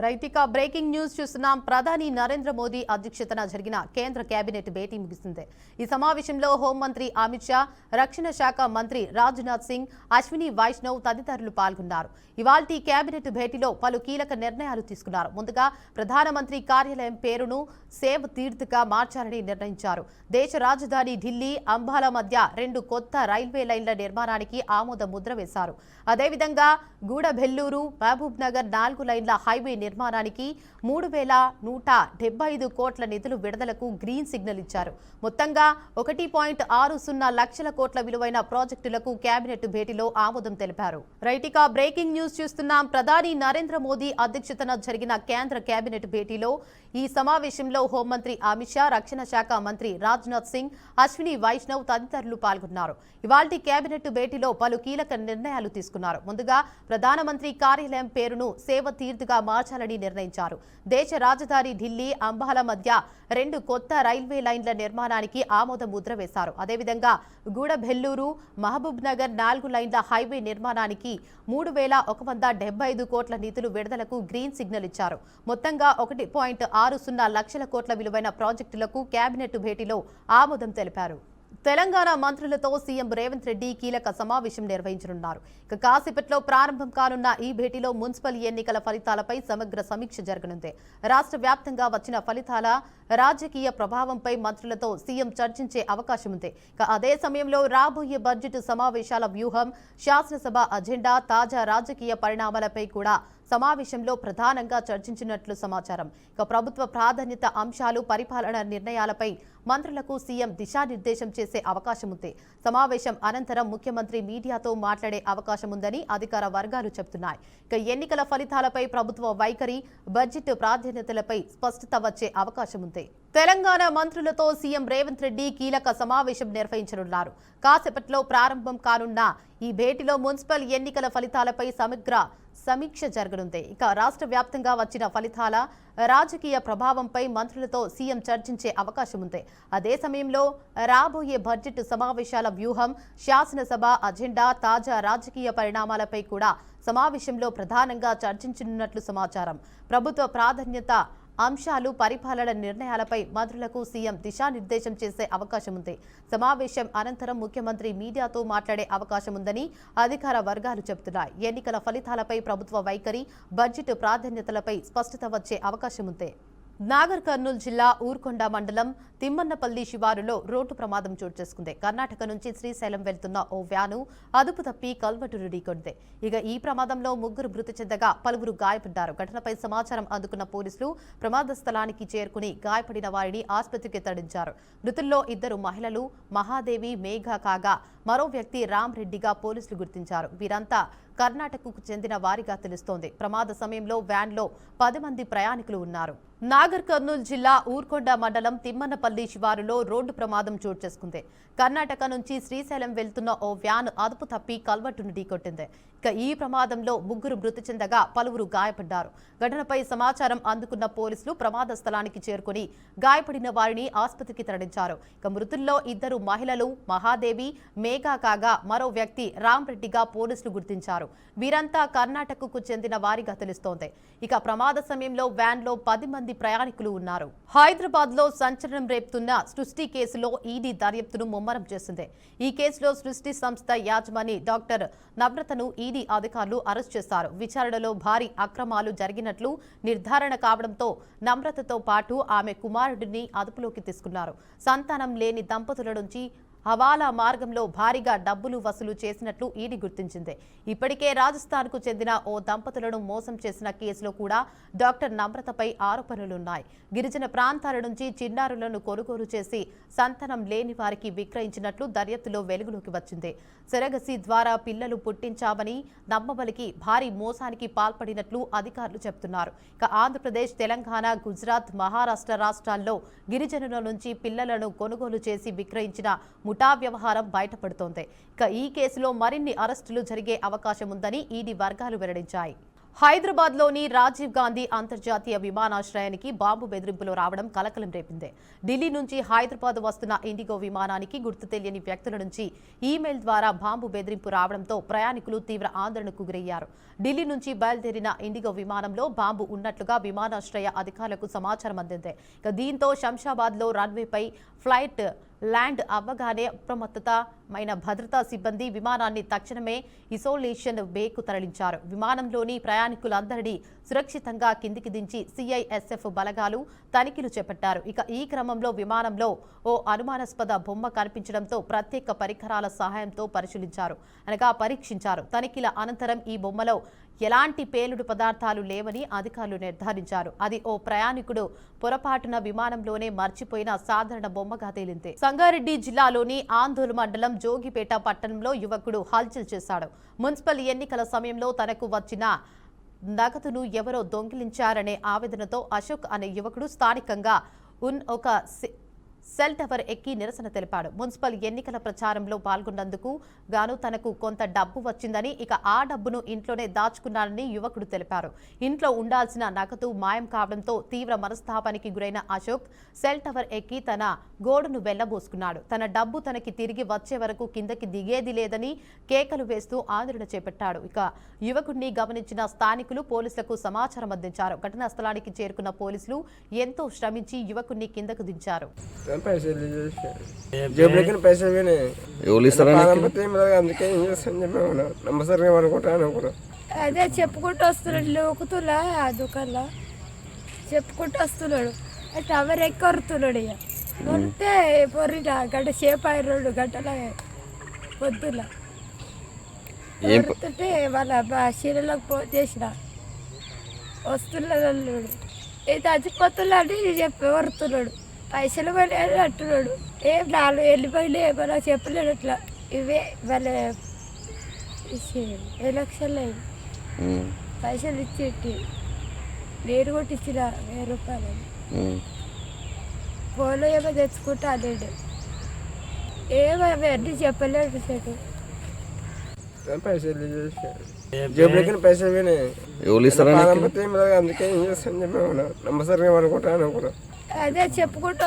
రైతిక breaking news చూస్తున్నాం. ప్రధాని నరేంద్ర మోదీ అధ్యక్షతన జరిగిన కేంద్ర కేబినెట్ భేటీ ముగిసింది. ఈ సమావేశంలో హోంమంత్రి అమిత్ షా, రక్షణ శాఖ మంత్రి రాజ్నాథ్ సింగ్, అశ్విని వైష్ణవ్ తదితరులు పాల్గొన్నారు. ఇవాల్టి కేబినెట్ భేటీలో పలు కీలక నిర్ణయాలు తీసుకున్నారు. ముందుగా ప్రధానమంత్రి కార్యాలయం పేరును సేవ్ తీర్థ్గా మార్చాలని నిర్ణయించారు. దేశ రాజధాని ఢిల్లీ, అంబాలా మధ్య 2 కొత్త రైల్వే లైన్ల నిర్మాణానికి ఆమోద ముద్ర వేశారు. అదేవిధంగా గూడబెల్లూరు, మహబూబ్ నగర్ 4 లైన్ల హైవే నిర్మాణానికి 3,175 కోట్ల నిధులు విడుదలకు గ్రీన్ సిగ్నల్ ఇచ్చారు. మొత్తంగా 1.60 లక్షల కోట్ల విలువైన ప్రాజెక్టులకు కేబినెట్ భేటీలో ఆమోదం తెలిపారు. రైటిక బ్రేకింగ్ న్యూస్ చూస్తున్నాం. ప్రధాని నరేంద్ర మోదీ అధ్యక్షతన జరిగిన కేంద్ర కేబినెట్ భేటీలో ఈ సమావేశంలో హోంమంత్రి అమిత్ షా, రక్షణ శాఖ మంత్రి రాజ్నాథ్ సింగ్, అశ్విని వైష్ణవ్ తదితరులు పాల్గొన్నారు. ఇవాల్టి కేబినెట్ భేటీలో పలు కీలక నిర్ణయాలు తీసుకున్నారు. ముందుగా ప్రధానమంత్రి కార్యాలయం పేరును సేవ తీర్థ్గా మార్చాలని నిర్ణయించారు. దేశ రాజధాని ఢిల్లీ, అంబాలా మధ్య 2 కొత్త రైల్వే లైన్ల నిర్మాణానికి ఆమోద ముద్ర వేశారు. అదేవిధంగా గూడబెల్లూరు, మహబూబ్ నగర్ 4 లైన్ల హైవే నిర్మాణానికి 3,175 కోట్ల నిధులు విడుదలకు గ్రీన్ సిగ్నల్ ఇచ్చారు. మొత్తంగా 1.60 లక్షల కోట్ల విలువైన ప్రాజెక్టులకు కేబినెట్ భేటీలో ఆమోదం తెలిపారు. తెలంగాణ మంత్రులతో సీఎం రేవంత్ రెడ్డి కీలక సమావేశం నిర్వహించనున్నారు. కాసేపట్లో ప్రారంభం కానున్న ఈ భేటీలో మున్సిపల్ ఎన్నికల ఫలితాలపై సమగ్ర సమీక్ష జరగనుంది. రాష్ట్ర వ్యాప్తంగా వచ్చిన ఫలితాల రాజకీయ ప్రభావంపై మంత్రులతో సీఎం చర్చించే అవకాశం ఉంది. అదే సమయంలో రాబోయే బడ్జెట్ సమావేశాల వ్యూహం, శాసనసభ అజెండా, తాజా రాజకీయ పరిణామాలపై కూడా సమావేశంలో ప్రధానంగా చర్చించినట్లు సమాచారం. ప్రభుత్వ ప్రాధాన్యత అంశాలు, పరిపాలన నిర్ణయాలపై మంత్రులకు సీఎం దిశానిర్దేశం చేసే అవకాశం ఉంది. సమావేశం అనంతరం ముఖ్యమంత్రి మీడియాతో మాట్లాడే అవకాశం ఉందని అధికార వర్గాలు చెబుతున్నాయి. ఎన్నికల ఫలితాలపై ప్రభుత్వ వైఖరి, బడ్జెట్ ప్రాధాన్యతలపై స్పష్టత వచ్చే అవకాశం ఉంది. తెలంగాణ మంత్రులతో సీఎం రేవంత్ రెడ్డి కీలక సమావేశం నిర్వహించనున్నారు. కాసేపట్లో ప్రారంభం కానున్న ఈ భేటీలో మున్సిపల్ ఎన్నికల ఫలితాలపై సమగ్ర సమీక్ష జరగనుంది. రాష్ట్ర వ్యాప్తంగా వచ్చిన ఫలితాల రాజకీయ ప్రభావంపై మంత్రులతో సీఎం చర్చించే అవకాశం ఉంది. అదే సమయంలో రాబోయే బడ్జెట్ సమావేశాల వ్యూహం, శాసనసభ అజెండా, తాజా రాజకీయ పరిణామాలపై కూడా సమావేశంలో ప్రధానంగా చర్చించనున్నట్లు సమాచారం. ప్రభుత్వ ప్రాధాన్యత అంశాలు, పరిపాలన నిర్ణయాలపై మంత్రులకు సీఎం దిశానిర్దేశం చేసే అవకాశం ఉంది. సమావేశం అనంతరం ముఖ్యమంత్రి మీడియాతో మాట్లాడే అవకాశం ఉందని అధికార వర్గాలు చెబుతున్నాయి. ఎన్నికల ఫలితాలపై ప్రభుత్వ వైఖరి, బడ్జెట్ ప్రాధాన్యతలపై స్పష్టత వచ్చే అవకాశం ఉంది. నాగర్ కర్నూలు జిల్లా ఊర్కొండ మండలం తిమ్మన్నపల్లి శివారులో రోడ్డు ప్రమాదం చోటు చేసుకుంది. కర్ణాటక నుంచి శ్రీశైలం వెళ్తున్న ఓ వ్యాను అదుపు తప్పి కల్వటును ఢీకొంది. ఈ ప్రమాదంలో 3 మృతి చెందగా పలువురు గాయపడ్డారు. ఘటనపై సమాచారం అందుకున్న పోలీసులు ప్రమాద స్థలానికి చేరుకుని గాయపడిన వారిని ఆసుపత్రికి తరలించారు. మృతుల్లో 2 మహిళలు మహాదేవి, మేఘ కాగా మరో వ్యక్తి రామ్ రెడ్డిగా పోలీసులు గుర్తించారు. వీరంతా కర్ణాటకకు చెందిన వారిగా తెలుస్తోంది. ప్రమాద సమయంలో వ్యాన్లో 10 మంది ప్రయాణికులు ఉన్నారు. నాగర్ కర్నూలు జిల్లా ఊర్కొండ మండలం తిమ్మన్నపల్లి శివారులో రోడ్డు ప్రమాదం చోటు చేసుకుంది. కర్ణాటక నుంచి శ్రీశైలం వెళ్తున్న ఓ వ్యాన్ అదుపు తప్పి కల్వట్టును ఢీకొట్టింది. ఈ ప్రమాదంలో 3 మృతి చెందగా పలువురు గాయపడ్డారు. ఘటనపై సమాచారం అందుకున్న పోలీసులు ప్రమాద స్థలానికి చేరుకుని గాయపడిన వారిని ఆసుపత్రికి తరలించారు. మృతుల్లో 2 మహిళలు మహాదేవి, మేఘా కాగా మరో వ్యక్తి రామ్ రెడ్డిగా పోలీసులు గుర్తించారు. వీరంతా కర్ణాటకకు చెందిన వారిగా తెలుస్తోంది. ప్రమాద సమయంలో వ్యాన్లో 10 మంది ప్రయాణికులు ఉన్నారు. హైదరాబాద్ లో సంచలనం రేపుతున్న సృష్టి కేసులో ఈడీ దర్యాప్తును ముమ్మరం చేసింది. ఈ కేసులో సృష్టి సంస్థ యాజమాని డాక్టర్ నమ్రతను ఈడీ అధికారులు అరెస్ట్ చేశారు. విచారణలో భారీ అక్రమాలు జరిగినట్లు నిర్ధారణ కావడంతో నమ్రతతో పాటు ఆమె కుమారుడిని అదుపులోకి తీసుకున్నారు. సంతానం లేని దంపతుల నుంచి హవాలా మార్గంలో భారీగా డబ్బులు వసూలు చేసినట్లు ఈడీ గుర్తించింది. ఇప్పటికే రాజస్థాన్కు చెందిన ఓ దంపతులను మోసం చేసిన కేసులో కూడా డాక్టర్ నమ్రతపై ఆరోపణలున్నాయి. గిరిజన ప్రాంతాల నుంచి చిన్నారులను కొనుగోలు చేసి సంతానం లేని వారికి విక్రయించినట్లు దర్యాప్తులో వెలుగులోకి వచ్చింది. సెరగసి ద్వారా పిల్లలు పుట్టించామని నమ్మబలికి భారీ మోసానికి పాల్పడినట్లు అధికారులు చెబుతున్నారు. ఆంధ్రప్రదేశ్, తెలంగాణ, గుజరాత్, మహారాష్ట్ర రాష్ట్రాల్లో గిరిజనుల నుంచి పిల్లలను కొనుగోలు చేసి విక్రయించిన ముఠా వ్యవహారం బయటపడుతోంది. ఈ కేసులో మరిన్ని అరెస్టులు జరిగే అవకాశం ఉందని ఈడీ వర్గాలు వెల్లడించాయి. హైదరాబాద్లోని రాజీవ్ గాంధీ అంతర్జాతీయ విమానాశ్రయానికి బాంబు బెదిరింపులు రావడం కలకలం రేపింది. ఢిల్లీ నుంచి హైదరాబాద్ వస్తున్న ఇండిగో విమానానికి గుర్తు తెలియని వ్యక్తుల నుంచి ఈమెయిల్ ద్వారా బాంబు బెదిరింపు రావడంతో ప్రయాణికులు తీవ్ర ఆందోళనకు గురయ్యారు. ఢిల్లీ నుంచి బయలుదేరిన ఇండిగో విమానంలో బాంబు ఉన్నట్లుగా విమానాశ్రయ అధికారులకు సమాచారం అందింది. దీంతో శంషాబాద్లో రన్వేపై ఫ్లైట్ ల్యాండ్ అవ్వగానే అప్రమత్తమైన భద్రతా సిబ్బంది విమానాన్ని తక్షణమే ఇసోలేషన్ బేకు తరలించారు. విమానంలోని ప్రయాణికులందరినీ సురక్షితంగా కిందికి దించి సిఐఎస్ఎఫ్ బలగాలు తనిఖీలు చేపట్టారు. ఈ క్రమంలో విమానంలో ఓ అనుమానాస్పద బొమ్మ కనిపించడంతో ప్రత్యేక పరికరాల సహాయంతో పరీక్షించారు. తనిఖీల అనంతరం ఈ బొమ్మలో ఎలాంటి పేలుడు పదార్థాలు లేవని అధికారులు నిర్ధారించారు. అది ఓ ప్రయాణికుడు పొరపాటున విమానంలోనే మర్చిపోయిన సాధారణ బొమ్మగా తేలింది. సంగారెడ్డి జిల్లాలోని ఆందోళన మండలం జోగిపేట పట్టణంలో యువకుడు హల్చల్ చేశాడు. మున్సిపల్ ఎన్నికల సమయంలో తనకు వచ్చిన నగదును ఎవరో దొంగిలించారనే ఆవేదనతో అశోక్ అనే యువకుడు స్థానికంగా ఒక సెల్ టవర్ ఎక్కి నిరసన తెలిపాడు. మున్సిపల్ ఎన్నికల ప్రచారంలో పాల్గొన్నందుకు గాను తనకు కొంత డబ్బు వచ్చిందని, ఆ డబ్బును ఇంట్లోనే దాచుకున్నానని యువకుడు తెలిపారు. ఇంట్లో ఉండాల్సిన నగదు మాయం కావడంతో తీవ్ర మనస్తాపానికి గురైన అశోక్ సెల్ టవర్ ఎక్కి తన గోడును వెళ్లబోసుకున్నాడు. తన డబ్బు తనకి తిరిగి వచ్చే వరకు కిందకి దిగేది లేదని కేకలు వేస్తూ ఆందోళన చేపట్టాడు. యువకుడిని గమనించిన స్థానికులు పోలీసులకు సమాచారం అందించారు. ఘటనా స్థలానికి చేరుకున్న పోలీసులు ఎంతో శ్రమించి యువకుడిని కిందకు దించారు. అదే చెప్పుకుంటూ వస్తున్నాడు, లోకుతులా ఆ దుకాణంలో చెప్పుకుంటూ వస్తున్నాడు. టవర్ ఎక్కి వరుతున్నాడు. ఇక వరితే పొర్రిట గంట సేపు 2 గంటల పొద్దుల వరుతుంటే వాళ్ళ చీరలకు చేసిన వస్తున్నాడు. ఇది చచ్చిపోతున్నా అని చెప్పి వరుతున్నాడు. పైసలు పడేది అంటున్నాడు. 4 వెళ్ళిపోయినాయి ఏమన్నా చెప్పలేడు. అట్లా ఇవే వాళ్ళ ఎలక్షన్లు అయింది. పైసలు ఇచ్చి నేను కూడా ఇచ్చిన 1000 రూపాయలు. ఫోన్లో ఏమో తెచ్చుకుంటా అన్నాడు. ఏమో అవన్నీ చెప్పలేడు. సెటు అందుకే ఏం చేస్తాను చెప్పి నమ్మసరిగా అనుకుంటాను. అదే చెప్పుకుంటూ